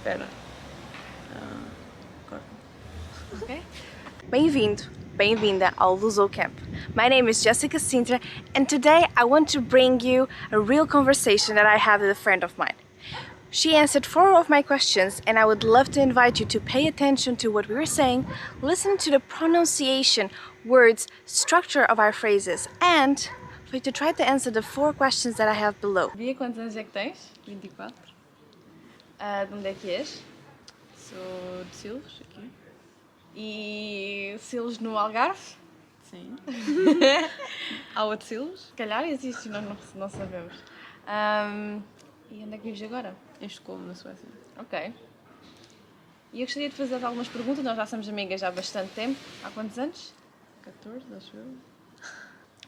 Espera. Corta. Okay. Bem-vindo, bem-vinda ao Luso Camp. My name is Jessica Sintra and today I want to bring you a real conversation that I had with a friend of mine. She answered 4 of my questions and I would love to invite you to pay attention to what we were saying, listen to the pronunciation, words, structure of our phrases and for you to try to answer the 4 questions that I have below. Bia, quantos anos é que tens? 24. De onde é que és? Sou de Silves, aqui. E Silves no Algarve? Sim. Aula de Silves? Se calhar existe, nós não sabemos. E onde é que vives agora? Em Estocolmo, na Suécia. Ok. E eu gostaria de fazer algumas perguntas, nós já somos amigas há bastante tempo. Há quantos anos? 14, acho eu.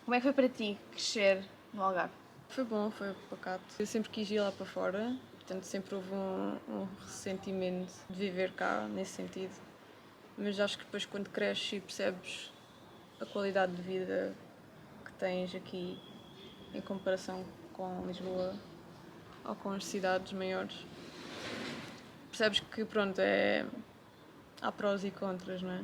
Como é que foi para ti crescer no Algarve? Foi bom, foi pacato. Eu sempre quis ir lá para fora, portanto sempre houve um ressentimento de viver cá, nesse sentido. Mas acho que depois quando cresces e percebes a qualidade de vida que tens aqui em comparação com Lisboa ou com as cidades maiores, percebes que pronto, há prós e contras, não é?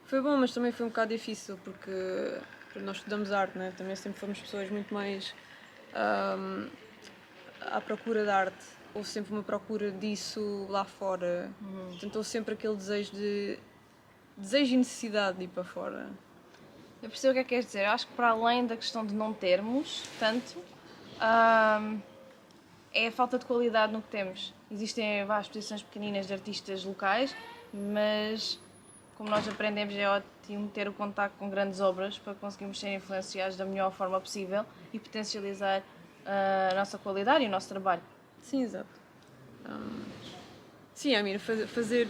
Foi bom, mas também foi um bocado difícil porque nós estudamos arte, não é? Também sempre fomos pessoas muito mais à procura de arte. Houve sempre uma procura disso lá fora. Portanto, houve sempre aquele desejo e necessidade de ir para fora. Eu percebo o que é que queres dizer. Eu acho que para além da questão de não termos tanto, é a falta de qualidade no que temos. Existem várias exposições pequeninas de artistas locais, mas como nós aprendemos é ótimo ter o contacto com grandes obras para conseguirmos ser influenciados da melhor forma possível e potencializar a nossa qualidade e o nosso trabalho. Sim, exato. Sim, Amir, fazer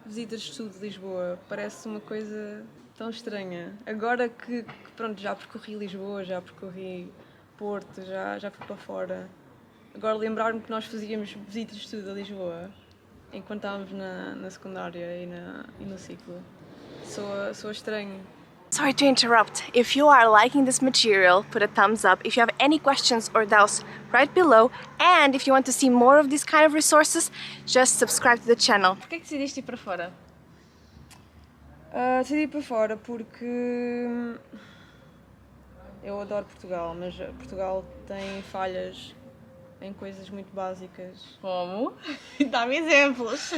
visitas de estudo de Lisboa parece uma coisa tão estranha. Agora que pronto, já percorri Lisboa, já percorri Porto, já fui para fora. Agora lembrar-me que nós fazíamos visitas de estudo a Lisboa enquanto estávamos na secundária e no ciclo. Soa estranho. Sorry to interrupt. If you are liking this material, put a thumbs up. If you have any questions or doubts, write below. And if you want to see more of these kind of resources, just subscribe to the channel. Por que decidiste ir para fora? Decidi ir para fora porque eu adoro Portugal, mas Portugal tem falhas em coisas muito básicas. Como? Dá-me exemplos.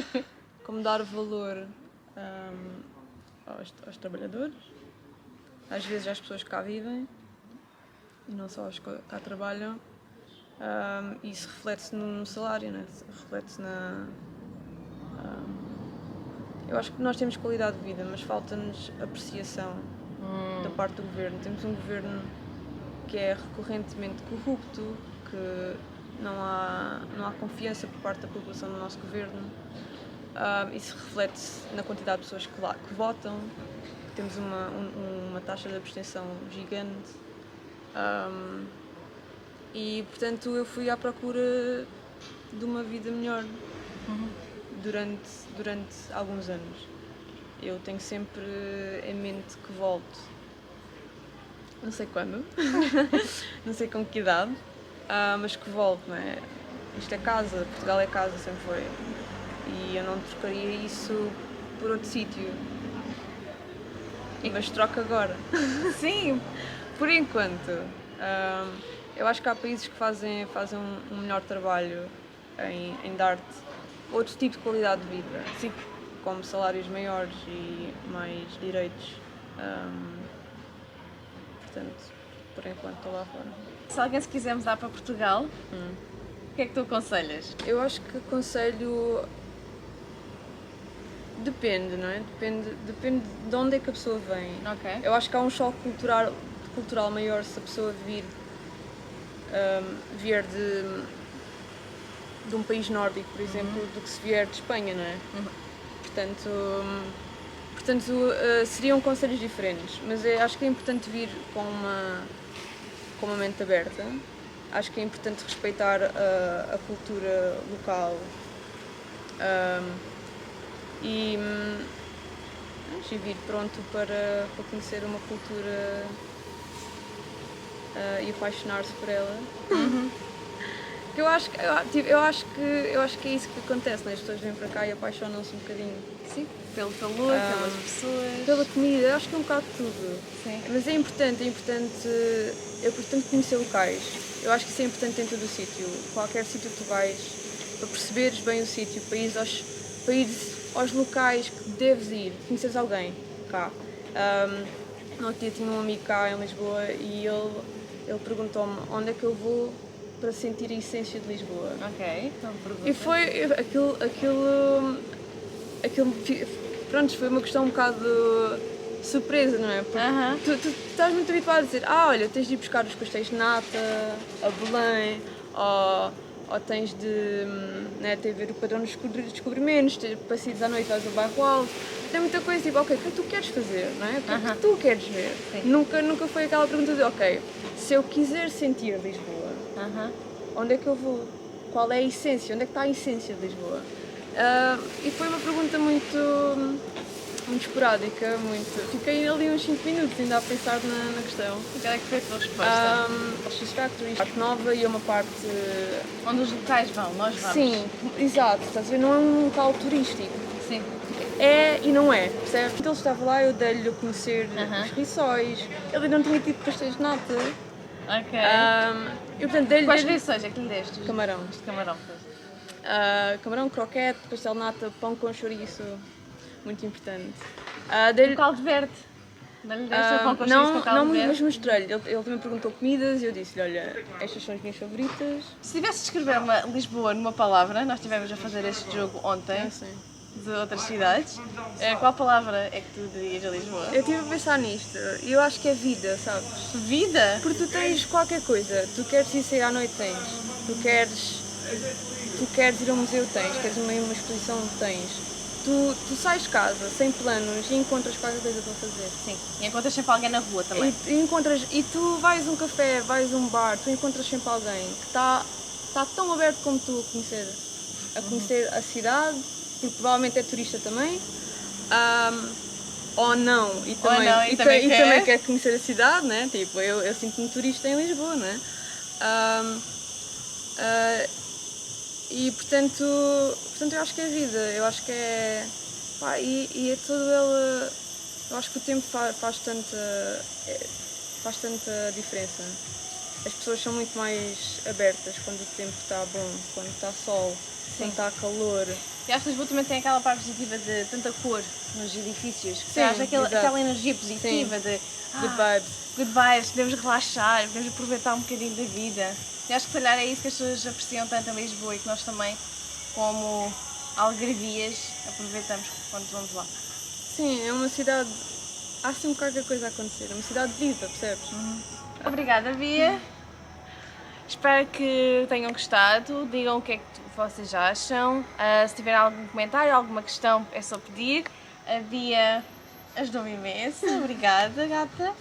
Como dar valor aos trabalhadores, às vezes às pessoas que cá vivem, e não só aos que cá trabalham. E isso reflete-se no salário, né? Reflete-se na... eu acho que nós temos qualidade de vida, mas falta-nos apreciação da parte do governo. Temos um governo que é recorrentemente corrupto, que não há confiança por parte da população no nosso governo. Isso reflete-se na quantidade de pessoas que votam. Temos uma taxa de abstenção gigante. E, portanto, eu fui à procura de uma vida melhor durante alguns anos. Eu tenho sempre em mente que volto. Não sei quando, não sei com que idade, mas que volto, não é? Isto é casa, Portugal é casa, sempre foi. E eu não trocaria isso por outro sítio. Mas troco agora. Sim. Por enquanto. Eu acho que há países que fazem um melhor trabalho em dar-te outro tipo de qualidade de vida. Sim. Como salários maiores e mais direitos. Portanto, por enquanto estou lá fora. Se alguém se quiser mudar para Portugal, o que é que tu aconselhas? Eu acho que aconselho... Depende, não é? Depende de onde é que a pessoa vem. Ok. Eu acho que há um choque cultural maior se a pessoa vier de um país nórdico, por exemplo, do que se vier de Espanha, não é? Portanto, seriam conselhos diferentes, mas acho que é importante vir com uma mente aberta. Acho que é importante respeitar a cultura local. E vir pronto para conhecer uma cultura e apaixonar-se por ela. Porque eu acho que é isso que acontece, né? As pessoas vêm para cá e apaixonam-se um bocadinho. Sim, pelo calor, pelas pessoas. Pela comida, eu acho que é um bocado de tudo. Sim. Mas é importante conhecer locais. Eu acho que isso é importante em todo o sítio. Qualquer sítio que tu vais, para perceberes bem o sítio, para ires aos locais que deves ir, conheceres alguém cá. No outro dia tinha um amigo cá em Lisboa e ele perguntou-me onde é que eu vou para sentir a essência de Lisboa. Ok, então pergunta. E foi pronto, foi uma questão um bocado surpresa, não é? Porque tu estás muito habituado a dizer, olha, tens de ir buscar os pastéis de nata a Belém, ou tens de ter a ver o padrão dos descobrimentos, passeios à noite vais ao bairro alto. Tem muita coisa, tipo, ok, o que é que tu queres fazer, não é? O que é que tu queres ver? Nunca foi aquela pergunta de, ok, se eu quiser sentir Lisboa, onde é que eu vou? Qual é a essência? Onde é que está a essência de Lisboa? E foi uma pergunta muito esporádica, Fiquei ali uns 5 minutos ainda a pensar na questão. E qual é que foi a tua resposta? X Factory, parte nova e uma parte... Onde os locais vão, nós vamos. Sim, exato, estás a ver? Não é um local turístico. Sim. É e não é, percebe? Então ele estava lá, eu dei-lhe a conhecer os rissóis, ele não tinha tipo pastéis de nata. Ok. E portanto dei-lhe... Quais rissóis é que lhe deste? Camarão. De camarão, pois. Camarão, croquete, pastel de nata, pão com chouriço, muito importante. Um caldo verde. Não lhe deste o pão com chouriço com caldo verde? Mas mostrei-lhe. Ele também perguntou comidas e eu disse-lhe, olha, estas são as minhas favoritas. Se tivesse de escrever uma Lisboa numa palavra, nós estivemos a fazer este jogo ontem, de outras cidades, qual palavra é que tu dirias a Lisboa? Eu estive a pensar nisto e eu acho que é vida, sabes? Vida? Porque tu tens qualquer coisa, tu queres ir sair à noite, tens. Tu queres ir ao museu, tens. Queres uma exposição, tens. Tu sais de casa sem planos e encontras qualquer coisa para fazer. Sim, e encontras sempre alguém na rua também. E tu vais a um café, vais a um bar, tu encontras sempre alguém que está tão aberto como tu a conhecer a cidade, porque provavelmente é turista também, ou não, e também quer conhecer a cidade, né? Tipo, eu sinto-me turista em Lisboa, né? E portanto eu acho que é vida, eu acho que é. E é todo ele. Eu acho que o tempo faz tanta diferença. As pessoas são muito mais abertas quando o tempo está bom, quando está sol, quando está calor. E acho que Lisboa também tem aquela parte positiva de tanta cor nos edifícios, que traz aquela energia positiva de good vibes. Good vibes, podemos relaxar, podemos aproveitar um bocadinho da vida. E acho que se calhar é isso que as pessoas apreciam tanto em Lisboa e que nós também, como algarvias, aproveitamos quando vamos lá. Sim, é uma cidade. Há sempre qualquer coisa a acontecer, é uma cidade viva, percebes? Obrigada, Bia. Espero que tenham gostado. Digam o que é que vocês acham. Se tiverem algum comentário, alguma questão, é só pedir. A Bia ajudou-me imenso. Obrigada, gata.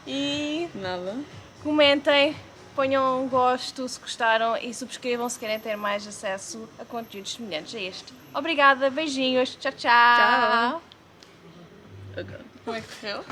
E Nada. comentem, ponham um gosto se gostaram e subscrevam se querem ter mais acesso a conteúdos semelhantes a este. Obrigada, beijinhos. Tchau, tchau. Tchau. Como é que correu?